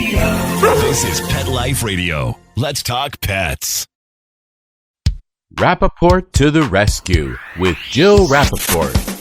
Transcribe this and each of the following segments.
This is Pet Life Radio. Let's talk pets. Rappaport to the rescue with Jill Rappaport.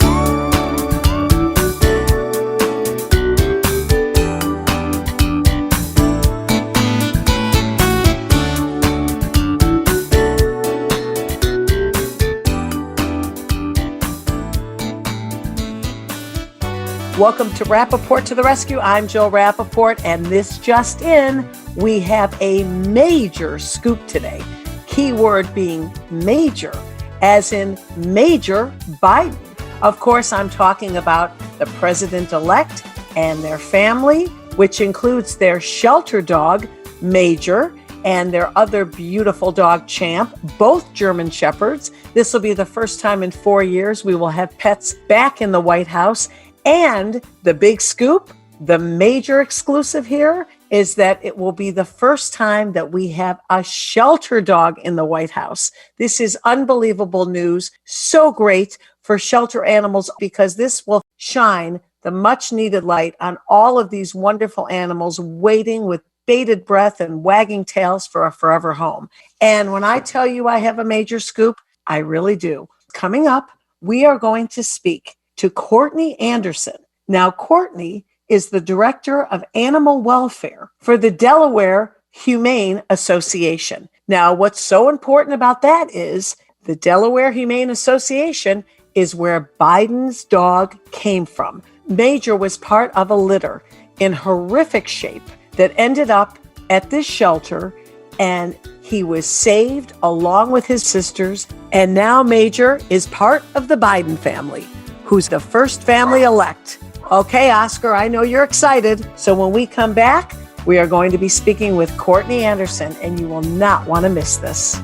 Welcome to Rappaport to the Rescue. I'm Jill Rappaport, and this just in, we have a major scoop today. Keyword being major, as in Major Biden. Of course, I'm talking about the president-elect and their family, which includes their shelter dog, Major, and their other beautiful dog, Champ, both German Shepherds. This will be the first time in 4 years we will have pets back in the White House. And the big scoop, the major exclusive here, is that it will be the first time that we have a shelter dog in the White House. This is unbelievable news. So great for shelter animals because this will shine the much needed light on all of these wonderful animals waiting with bated breath and wagging tails for a forever home. And when I tell you I have a major scoop, I really do. Coming up, we are going to speak to Courtney Anderson. Now, Courtney is the Director of Animal Welfare for the Delaware Humane Association. Now, what's so important about that is the Delaware Humane Association is where Biden's dog came from. Major was part of a litter in horrific shape that ended up at this shelter, and he was saved along with his sisters, and now Major is part of the Biden family, who's the first family elect. Okay, Oscar, I know you're excited. So when we come back, we are going to be speaking with Courtney Anderson, and you will not want to miss this.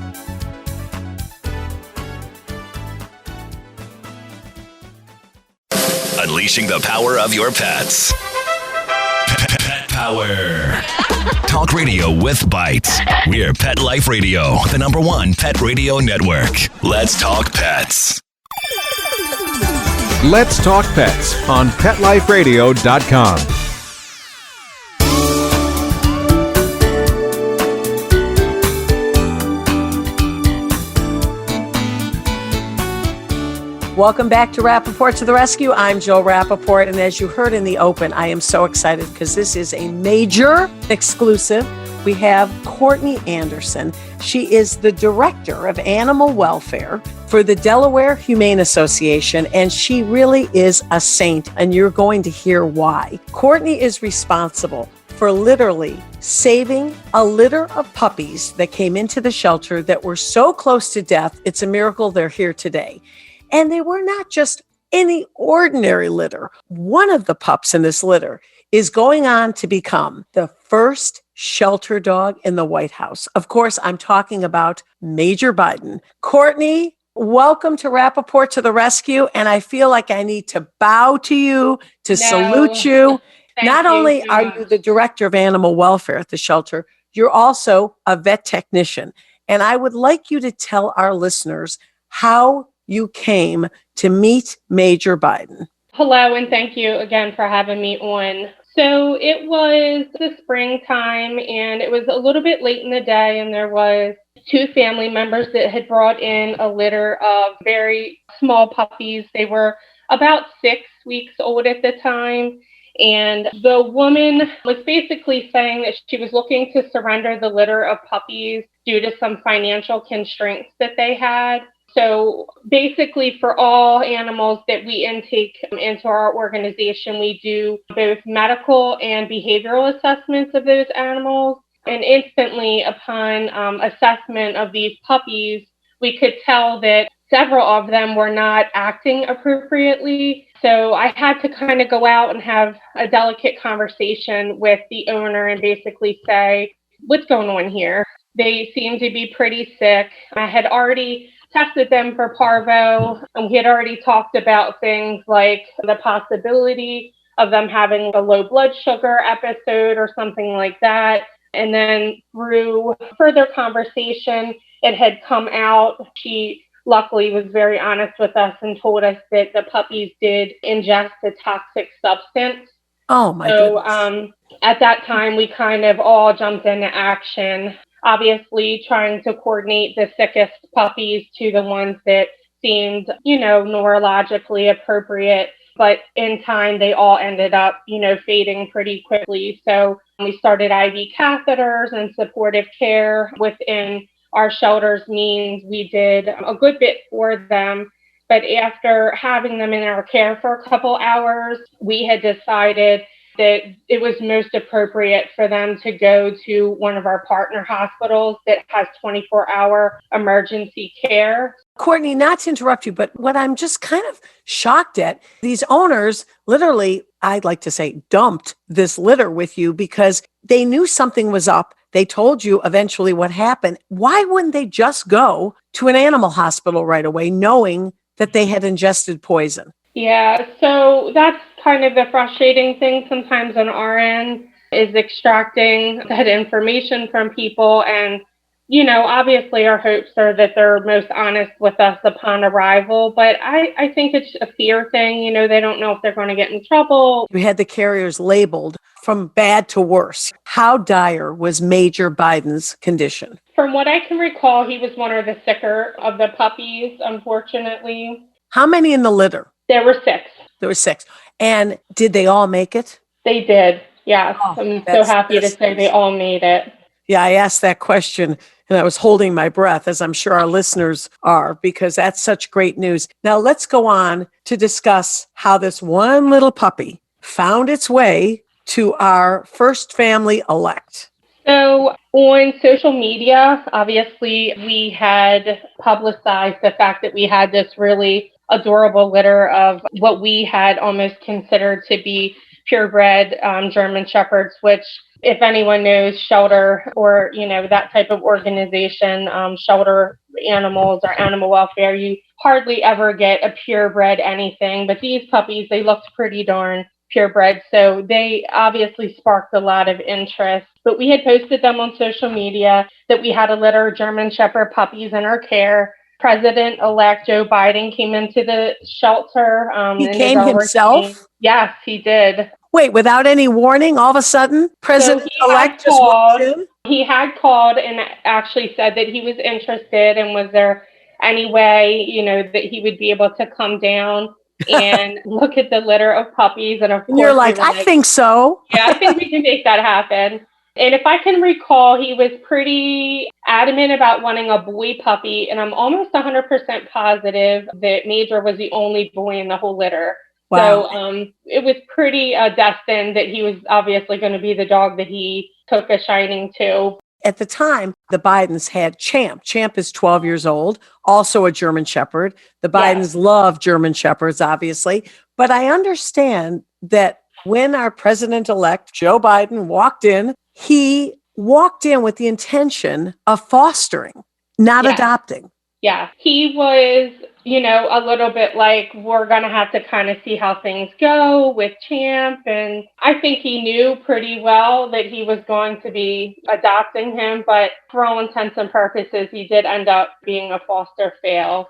Unleashing the power of your pets. Pet Power. Talk radio with bites. We're Pet Life Radio, the #1 pet radio network. Let's talk pets. Let's Talk Pets on PetLifeRadio.com. Welcome back to Rappaport to the Rescue. I'm Jill Rappaport, and as you heard in the open, I am so excited because this is a major exclusive. We have Courtney Anderson. She is the Director of Animal Welfare for the Delaware Humane Association, and she really is a saint, and you're going to hear why. Courtney is responsible for literally saving a litter of puppies that came into the shelter that were so close to death. It's a miracle they're here today. And they were not just any ordinary litter. One of the pups in this litter is going on to become the first shelter dog in the White House. Of course, I'm talking about Major Biden. Courtney, welcome to Rappaport to the Rescue. And I feel like I need to bow to you, to salute you. Not only are you the Director of Animal Welfare at the shelter, you're also a vet technician. And I would like you to tell our listeners how you came to meet Major Biden. Hello, and thank you again for having me on. So it was the springtime, and it was a little bit late in the day, and there was 2 family members that had brought in a litter of very small puppies. They were about 6 weeks old at the time, and the woman was basically saying that she was looking to surrender the litter of puppies due to some financial constraints that they had. So basically for all animals that we intake into our organization, we do both medical and behavioral assessments of those animals. And instantly upon assessment of these puppies, we could tell that several of them were not acting appropriately. So I had to kind of go out and have a delicate conversation with the owner and basically say, what's going on here? They seem to be pretty sick. I had already tested them for parvo, and we had already talked about things like the possibility of them having a low blood sugar episode or something like that. And then through further conversation, it had come out. She luckily was very honest with us and told us that the puppies did ingest a toxic substance. Oh, my So goodness. at that time, we kind of all jumped into action, obviously trying to coordinate the sickest puppies to the ones that seemed, neurologically appropriate. But in time, they all ended up, fading pretty quickly. So we started IV catheters and supportive care within our shelters means we did a good bit for them. But after having them in our care for a couple hours, we had decided that it was most appropriate for them to go to one of our partner hospitals that has 24-hour emergency care. Courtney, not to interrupt you, but what I'm just kind of shocked at, these owners literally, I'd like to say, dumped this litter with you because they knew something was up. They told you eventually what happened. Why wouldn't they just go to an animal hospital right away, knowing that they had ingested poison? Yeah, so that's kind of the frustrating thing sometimes on our end is extracting that information from people. And, obviously our hopes are that they're most honest with us upon arrival. But I think it's a fear thing. They don't know if they're going to get in trouble. You had the carriers labeled from bad to worse. How dire was Major Biden's condition? From what I can recall, he was one of the sicker of the puppies, unfortunately. How many in the litter? There were 6. There were 6. And did they all make it? They did. Yes. Oh, I'm so happy to say they all made it. Yeah, I asked that question and I was holding my breath, as I'm sure our listeners are, because that's such great news. Now let's go on to discuss how this one little puppy found its way to our first family elect. So on social media, obviously, we had publicized the fact that we had this really adorable litter of what we had almost considered to be purebred German Shepherds, which if anyone knows shelter or, that type of organization, shelter animals or animal welfare, you hardly ever get a purebred anything. But these puppies, they looked pretty darn purebred. So they obviously sparked a lot of interest. But we had posted them on social media that we had a litter of German Shepherd puppies in our care. President-elect Joe Biden came into the shelter. He came himself? Yes, he did. Wait, without any warning, all of a sudden, President-elect just walked in? He had called and actually said that he was interested and was there any way, that he would be able to come down and look at the litter of puppies. And of course, you're like, I think so. Yeah, I think we can make that happen. And if I can recall, he was pretty adamant about wanting a boy puppy. And I'm almost 100% positive that Major was the only boy in the whole litter. Wow. So it was pretty destined that he was obviously going to be the dog that he took a shining to. At the time, the Bidens had Champ. Champ is 12 years old, also a German Shepherd. The Bidens love German Shepherds, obviously. But I understand that when our president-elect, Joe Biden, walked in, he walked in with the intention of fostering, not adopting. Yeah, he was, a little bit like, we're going to have to kind of see how things go with Champ. And I think he knew pretty well that he was going to be adopting him. But for all intents and purposes, he did end up being a foster fail.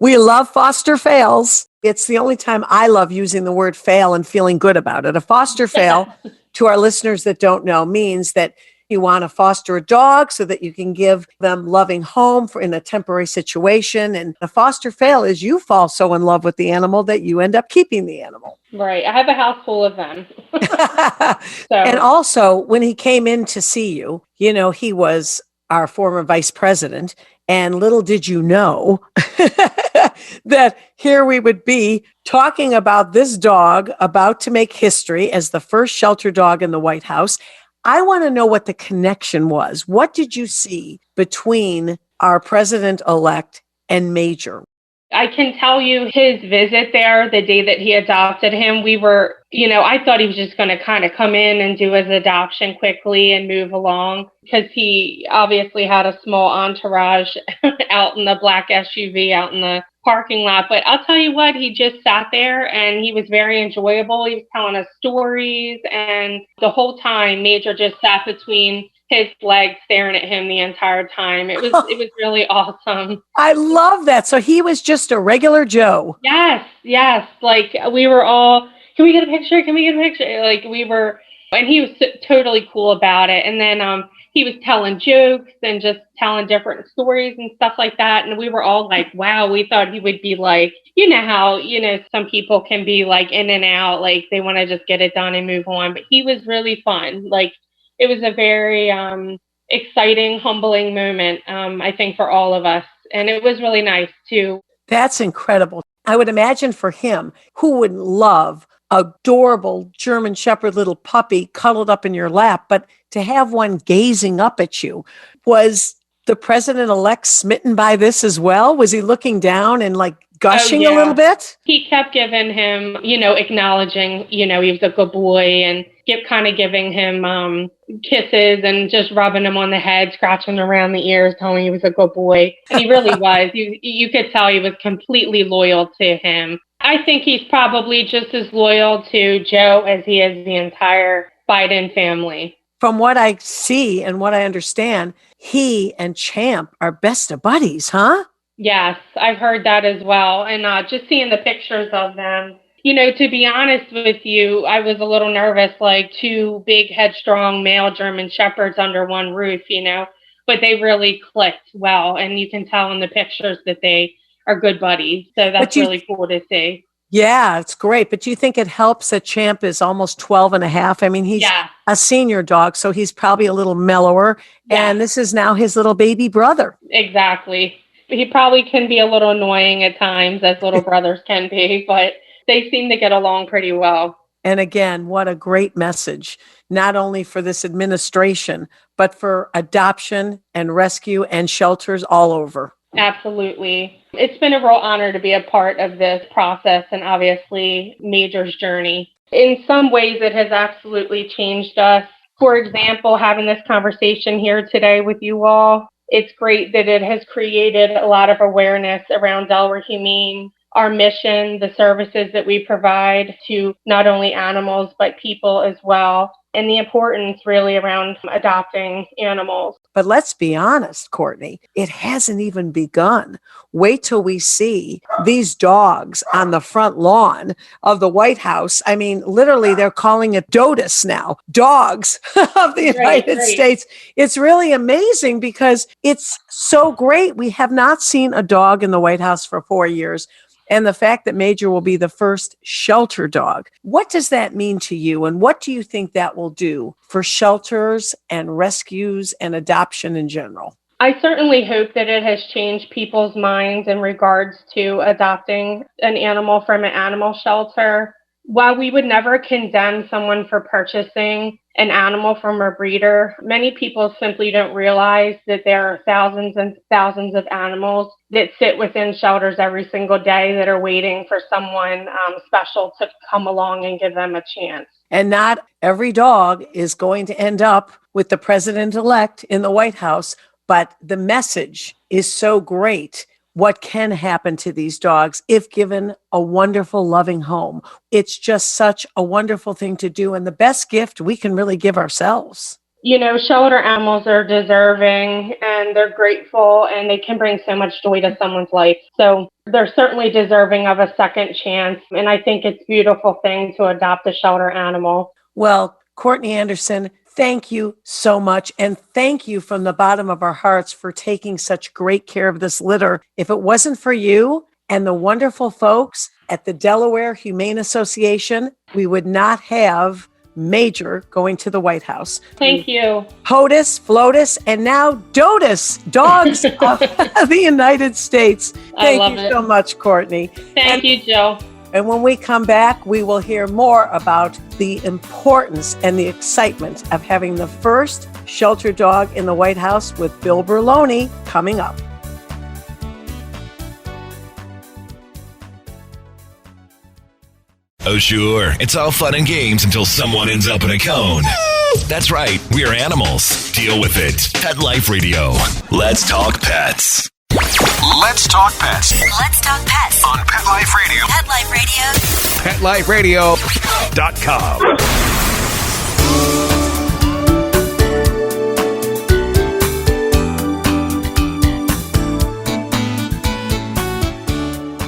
We love foster fails. It's the only time I love using the word fail and feeling good about it. A foster fail, to our listeners that don't know, means that you want to foster a dog so that you can give them loving home in a temporary situation. And a foster fail is you fall so in love with the animal that you end up keeping the animal. Right. I have a house full of them. And also, when he came in to see you, he was our former vice president. And little did you know that here we would be talking about this dog about to make history as the first shelter dog in the White House. I want to know what the connection was. What did you see between our president-elect and Major? I can tell you his visit there, the day that he adopted him, we were, I thought he was just going to kind of come in and do his adoption quickly and move along because he obviously had a small entourage out in the black SUV out in the parking lot. But I'll tell you what, he just sat there and he was very enjoyable. He was telling us stories, and the whole time Major just sat between his legs staring at him the entire time. It was really awesome. I love that. So he was just a regular Joe. Yes. Like we were all, can we get a picture? Can we get a picture? Like and he was totally cool about it. And then he was telling jokes and just telling different stories and stuff like that. And we were all like, wow, we thought he would be like, you know how, some people can be like in and out, like they want to just get it done and move on. But he was really fun. Like it was a very exciting, humbling moment, I think, for all of us. And it was really nice too. That's incredible. I would imagine for him, who wouldn't love adorable German Shepherd little puppy cuddled up in your lap, but to have one gazing up at you. Was the president-elect smitten by this as well? Was he looking down and like gushing a little bit? He kept giving him, acknowledging, he was a good boy, and kept kind of giving him kisses and just rubbing him on the head, scratching around the ears, telling him he was a good boy. And he really was. You could tell he was completely loyal to him. I think he's probably just as loyal to Joe as he is the entire Biden family. From what I see and what I understand, he and Champ are best of buddies, huh? Yes, I've heard that as well. And just seeing the pictures of them, to be honest with you, I was a little nervous, like two big, headstrong male German Shepherds under one roof, but they really clicked well. And you can tell in the pictures that they are good buddies. So that's really cool to see. Yeah, it's great. But do you think it helps that Champ is almost 12 and a half? I mean, he's a senior dog, so he's probably a little mellower. Yeah. And this is now his little baby brother. Exactly. He probably can be a little annoying at times, as little brothers can be, but they seem to get along pretty well. And again, what a great message, not only for this administration, but for adoption and rescue and shelters all over. Absolutely. It's been a real honor to be a part of this process and obviously Major's journey. In some ways, it has absolutely changed us. For example, having this conversation here today with you all, it's great that it has created a lot of awareness around Delaware Humane, our mission, the services that we provide to not only animals, but people as well, and the importance really around adopting animals. But let's be honest, Courtney, it hasn't even begun. Wait till we see these dogs on the front lawn of the White House. I mean, literally, they're calling it DOTUS now, dogs of the United States. It's really amazing because it's so great. We have not seen a dog in the White House for 4 years. And the fact that Major will be the first shelter dog. What does that mean to you? And what do you think that will do for shelters and rescues and adoption in general? I certainly hope that it has changed people's minds in regards to adopting an animal from an animal shelter. While we would never condemn someone for purchasing an animal from a breeder, many people simply don't realize that there are thousands and thousands of animals that sit within shelters every single day that are waiting for someone special to come along and give them a chance. And not every dog is going to end up with the president-elect in the White House, but the message is so great. What can happen to these dogs if given a wonderful, loving home? It's just such a wonderful thing to do, and the best gift we can really give ourselves. Shelter animals are deserving, and they're grateful, and they can bring so much joy to someone's life. So they're certainly deserving of a second chance, and I think it's a beautiful thing to adopt a shelter animal. Well, Courtney Anderson, thank you so much. And thank you from the bottom of our hearts for taking such great care of this litter. If it wasn't for you and the wonderful folks at the Delaware Humane Association, we would not have Major going to the White House. Thank you. POTUS, FLOTUS, and now DOTUS, dogs of the United States. Thank you so much, Courtney. Thank you, Jill. And when we come back, we will hear more about the importance and the excitement of having the first shelter dog in the White House with Bill Berloni coming up. Oh, sure. It's all fun and games until someone ends up in a cone. That's right. We are animals. Deal with it. Pet Life Radio. Let's talk pets. Let's talk pets. Let's talk pets On Pet Life Radio. Pet Life Radio. PetLifeRadio.com.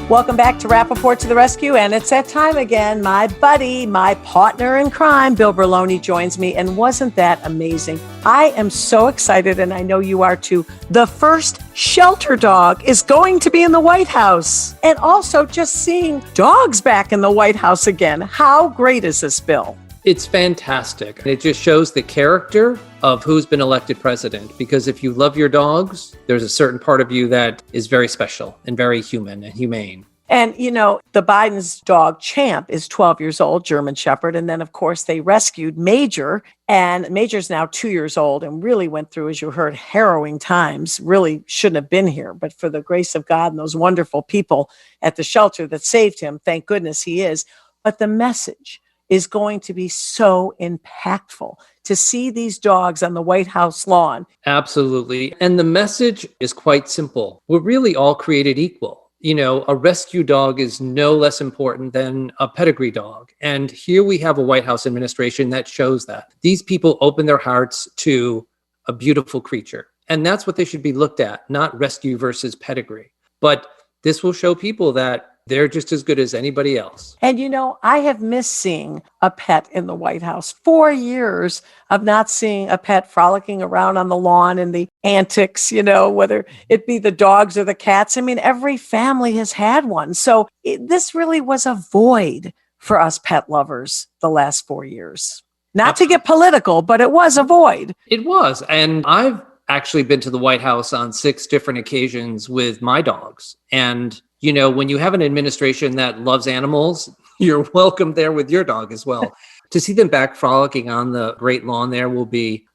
Welcome back to Rappaport to the Rescue, and it's that time again. My buddy, my partner in crime, Bill Berloni, joins me, and wasn't that amazing? I am so excited, and I know you are too. The first shelter dog is going to be in the White House, and also just seeing dogs back in the White House again. How great is this, Bill? It's fantastic. It just shows the character of who's been elected president, because if you love your dogs, there's a certain part of you that is very special and very human and humane. And, you know, the Biden's dog Champ is 12 years old, German Shepherd. And then, of course, they rescued Major, and Major's now 2 years old and really went through, as you heard, harrowing times. Really shouldn't have been here, but for the grace of God and those wonderful people at the shelter that saved him, thank goodness he is. But the message is going to be so impactful to see these dogs on the White House lawn. Absolutely. And the message is quite simple. We're really all created equal. You know, a rescue dog is no less important than a pedigree dog. And here we have a White House administration that shows that. These people open their hearts to a beautiful creature. And that's what they should be looked at, not rescue versus pedigree. But this will show people that they're just as good as anybody else. And, you know, I have missed seeing a pet in the White House. 4 years of not seeing a pet frolicking around on the lawn and the antics, you know, whether it be the dogs or the cats. I mean, every family has had one. So this really was a void for us pet lovers the last 4 years. Not to get political, but it was a void. It was. And I've actually been to the White House on 6 different occasions with my dogs. And you know, when you have an administration that loves animals, you're welcome there with your dog as well. To see them back frolicking on the great lawn there will be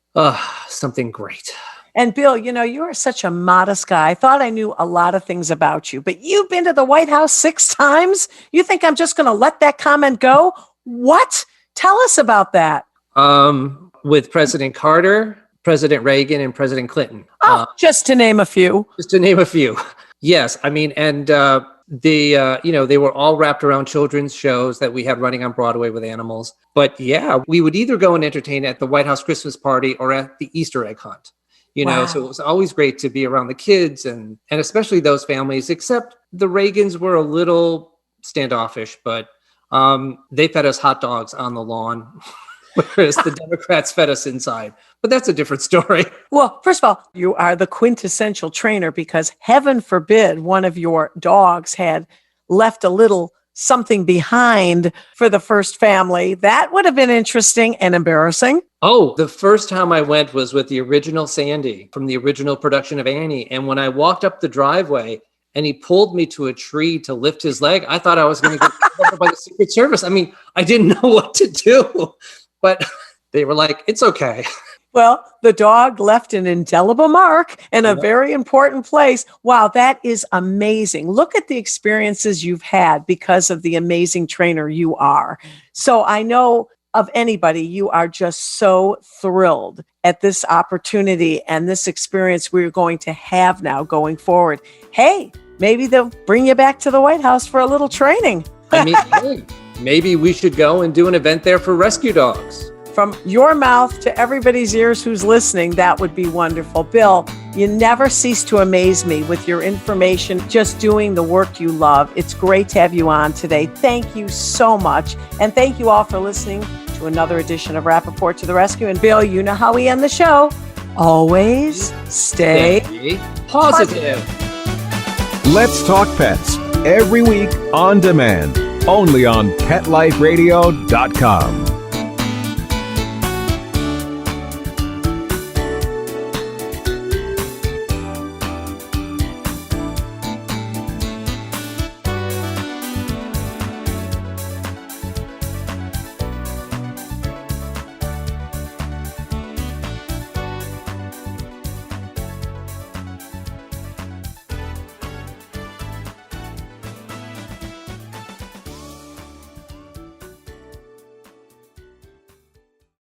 something great. And Bill, you know, you are such a modest guy. I thought I knew a lot of things about you, but you've been to the White House 6 times? You think I'm just going to let that comment go? What? Tell us about that. With President Carter, President Reagan, and President Clinton. Just to name a few. Just to name a few. Yes, I mean, and they were all wrapped around children's shows that we had running on Broadway with animals. But yeah, we would either go and entertain at the White House Christmas party or at the Easter egg hunt. You know, so it was always great to be around the kids and especially those families, except the Reagans were a little standoffish, but they fed us hot dogs on the lawn. Whereas the Democrats fed us inside. But that's a different story. Well, first of all, you are the quintessential trainer because heaven forbid one of your dogs had left a little something behind for the first family. That would have been interesting and embarrassing. Oh, the first time I went was with the original Sandy from the original production of Annie. And when I walked up the driveway and he pulled me to a tree to lift his leg, I thought I was going to get covered by the Secret Service. I mean, I didn't know what to do. But they were like, it's okay. Well, the dog left an indelible mark in a very important place. Wow, that is amazing. Look at the experiences you've had because of the amazing trainer you are. So I know of anybody, you are just so thrilled at this opportunity and this experience we're going to have now going forward. Hey, maybe they'll bring you back to the White House for a little training. I mean, hey, maybe we should go and do an event there for rescue dogs. From your mouth to everybody's ears who's listening, that would be wonderful. Bill, you never cease to amaze me with your information, just doing the work you love. It's great to have you on today. Thank you so much. And thank you all for listening to another edition of Rappaport to the Rescue. And Bill, you know how we end the show. Always stay positive. Let's Talk Pets, every week on demand, only on PetLifeRadio.com.